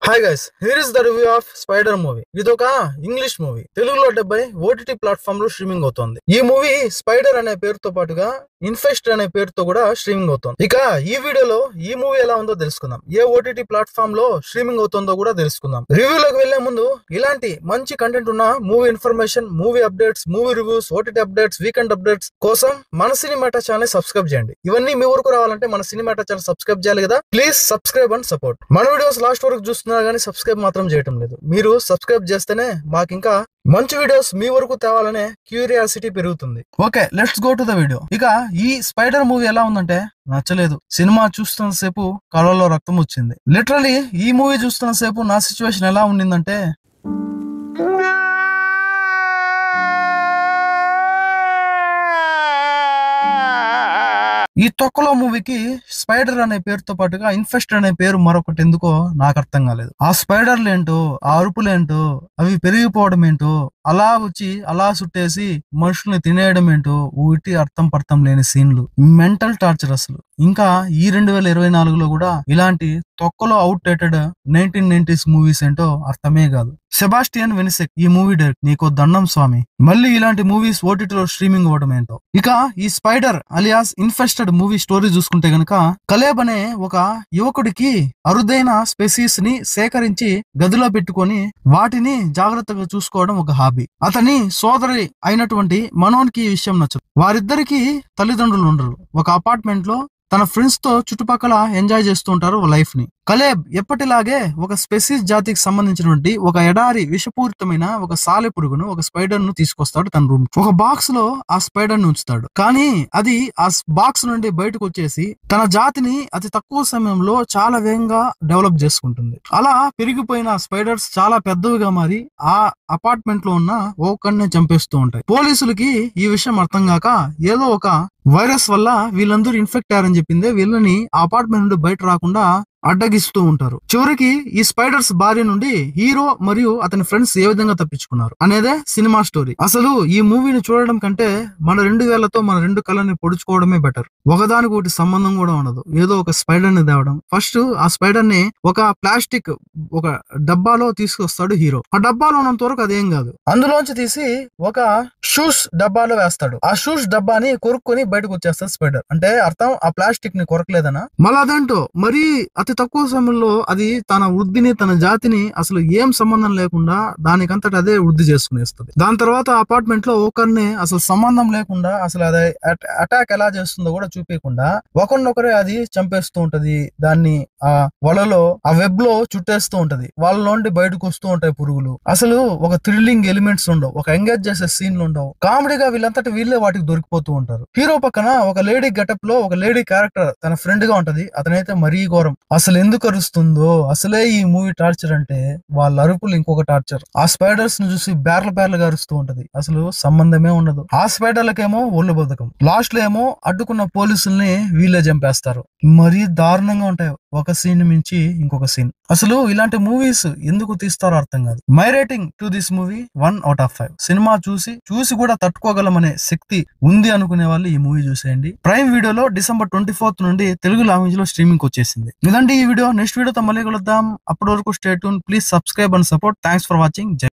Hi guys, here is the review of spider movie. ఇది ఒక English movie. తెలుగులో 70 OTT platform లో streaming అవుతోంది. ఈ మూవీ స్పైడర్ అనే పేరుతో పాటుగా ఇన్ఫెస్ట్ అనే పేరుతో కూడా స్ట్రీమింగ్ అవుతోంది. ఇక ఈ వీడియోలో ఈ మూవీ ఎలా ఉందో తెలుసుకుందాం. ఏ ఓటీటీ ప్లాట్ఫామ్ లో స్ట్రీమింగ్ అవుతుందో కూడా తెలుసుకుందాం. రివ్యూలోకి వెళ్లే ముందు ఇలాంటి మంచి కంటెంట్ ఉన్న movie information, movie updates, movie reviews, OTT updates, weekend updates కోసం మన సినిమాటా ఛానల్ సబ్స్క్రైబ్ చేయండి. ఇవన్నీ మీ వరకు రావాలంటే మన సినిమాటా ఛానల్ సబ్స్క్రైబ్ చేయాలి కదా. Please subscribe and support. మన వీడియోస్ లాస్ట్ వరకు చూస్తున్నా కానీ సబ్స్క్రైబ్ మాత్రం చేయటం లేదు. మీరు సబ్స్క్రైబ్ చేస్తేనే మాకు ఇంకా మంచి వీడియోస్ మీ వరకు తేవాలనే క్యూరియాసిటీ పెరుగుతుంది. Okay, let's go to the video. ఇక ఈ స్పైడర్ మూవీ ఎలా ఉందంటే నచ్చలేదు. సినిమా చూస్తున్న సేపు కళ్ళలో రక్తం వచ్చింది. లిటరలీ ఈ మూవీ చూస్తున్న సేపు నా సిచ్యువేషన్ ఎలా ఉండిందంటే, ఈ తొక్కలో మూవీకి స్పైడర్ అనే పేరుతో పాటుగా ఇన్ఫెస్ట్ అనే పేరు మరొకటి ఎందుకో నాకు అర్థం కాలేదు. ఆ స్పైడర్లు ఏంటో, ఆ అరుపులేంటో, అవి పెరిగిపోవడం ఏంటో, అలా వచ్చి అలా చుట్టేసి మనుషుల్ని తినేయడం ఏంటో, ఊటి అర్థం పర్థం లేని సీన్లు, మెంటల్ టార్చర్ అసలు. ఇంకా ఈ 2024లో కూడా ఇలాంటి తొక్కలో అవుట్ డేటెడ్ 1990s మూవీస్ ఏంటో అర్థమే కాదు. సెబాస్టియన్ వెనిసెక్ ఈ మూవీ డైరెక్ట్, నీకో దండం స్వామి. మళ్ళీ ఇలాంటి మూవీస్ ఓటీటీలో స్ట్రీమింగ్ అవ్వడం ఏంటో. ఇక ఈ spider alias infested movie story చూసుకుంటే గనక, కలేబ్ అనే ఒక యువకుడికి అరుదైన స్పెసీస్ ని సేకరించి గదిలో పెట్టుకొని వాటిని జాగ్రత్తగా చూసుకోవడం ఒక హాబీ. అతని సోదరి అయినటువంటి మనోన్కి ఈ విషయం నచ్చదు. వారిద్దరికి తల్లిదండ్రులు ఉండరు. ఒక అపార్ట్మెంట్ లో తన ఫ్రెండ్స్ తో చుట్టుపక్కల ఎంజాయ్ చేస్తూ ఉంటారు లైఫ్ ని. కలేబ్ ఎప్పటిలాగే ఒక స్పెసిస్ జాతికి సంబంధించినటువంటి ఒక ఎడారి విషపూరితమైన ఒక సాలె పురుగును, ఒక స్పైడర్ ను తీసుకొస్తాడు తన రూమ్. ఒక బాక్స్ లో ఆ స్పైడర్ ను ఉంచుతాడు. కానీ అది ఆ బాక్స్ నుండి బయటకు వచ్చేసి తన జాతిని అతి తక్కువ సమయంలో చాలా వేగంగా డెవలప్ చేసుకుంటుంది. అలా పెరిగిపోయిన స్పైడర్స్ చాలా పెద్దవిగా మారి ఆ అపార్ట్మెంట్ లో ఉన్న ఒక్కడినే చంపేస్తూ ఉంటాయి. పోలీసులకి ఈ విషయం అర్థం కాక ఏదో ఒక వైరస్ వల్ల వీళ్ళందరూ ఇన్ఫెక్ట్ అయ్యారని చెప్పిందే వీళ్ళని ఆ అపార్ట్మెంట్ నుండి బయట రాకుండా అడ్డగిస్తూ ఉంటారు. చివరికి ఈ స్పైడర్స్ బారి నుండి హీరో మరియు అతని ఫ్రెండ్స్ ఏ విధంగా తప్పించుకున్నారు అనేదే సినిమా స్టోరీ. అసలు ఈ మూవీని చూడడం కంటే మన 2 వేళ్లతో మన 2 కళ్ళని పొడుచుకోవడమే బెటర్. ఒకదానికి ఒకటి సంబంధం కూడా ఉండదు. ఏదో ఒక స్పైడర్ ని తేవడం. ఫస్ట్ ఆ స్పైడర్ ని ఒక ప్లాస్టిక్ ఒక డబ్బాలో తీసుకొస్తాడు హీరో. ఆ డబ్బాలో ఉన్నంత వరకు అదేం కాదు. అందులోంచి తీసి ఒక షూస్ డబ్బాలో వేస్తాడు. ఆ షూస్ డబ్బాని కొరుక్కొని బయటకు వచ్చేస్తాడు స్పైడర్. అంటే అర్థం ఆ ప్లాస్టిక్ ని కొరకలేదనా. మళ్ళీ అదేంటో మరీ అతి తక్కువ సమయంలో అది తన వృద్ధిని, తన జాతిని అసలు ఏం సంబంధం లేకుండా దానికంతటి అదే వృద్ధి చేసుకునేస్తుంది. దాని తర్వాత అపార్ట్మెంట్ లో ఒకరిని అసలు సంబంధం లేకుండా అసలు అది అటాక్ ఎలా చేస్తుందో కూడా చూపించకుండా ఒకరినొకరే అది చంపేస్తూ ఉంటది. దాన్ని ఆ వలలో ఆ వెబ్ లో చుట్టేస్తూ ఉంటది. వాళ్ళలోండి బయటకు వస్తూ ఉంటాయి పురుగులు. అసలు ఒక థ్రిల్లింగ్ ఎలిమెంట్స్ ఉండవు. ఒక ఎంగేజ్ చేసే సీన్లు ఉండవు. కామెడీగా వీళ్ళంతటి వీళ్ళే వాటికి దొరికిపోతూ ఉంటారు. హీరో పక్కన ఒక లేడీ గెటప్ లో ఒక లేడీ క్యారెక్టర్ తన ఫ్రెండ్ గా ఉంటది. అతనైతే మరీ ఘోరం. అసలు ఎందుకు అరుస్తుందో, అసలే ఈ మూవీ టార్చర్ అంటే వాళ్ళ అరుపులు ఇంకొక టార్చర్. ఆ స్పైడర్స్ ను చూసి బేర్లగా అరుస్తూ ఉంటది. అసలు సంబంధమే ఉండదు. ఆ స్పైడర్లకేమో ఒళ్ళు బద్ధకం. లాస్ట్ లో ఏమో అడ్డుకున్న పోలీసుల్ని వీళ్ళే చంపేస్తారు. మరీ దారుణంగా ఉంటాయి. ఒక సీన్ మించి ఇంకొక సీన్. అసలు ఇలాంటి మూవీస్ ఎందుకు తీస్తారో అర్థం కాదు. My rating to this movie 1/5. Cinema చూసి కూడా తట్టుకోగలమనే శక్తి ఉంది అనుకునే వాళ్ళు ఈ మూవీ చూసేయండి. ప్రైమ్ వీడియోలో December 24th నుండి తెలుగు లాంగ్వేజ్ లో స్ట్రీమింగ్ వచ్చేసింది. ఇదండి ఈ వీడియో. నెక్స్ట్ వీడియోతో మళ్ళీ కలుద్దాం. అప్పటి వరకు stay tune. Please subscribe and support. Thanks for watching.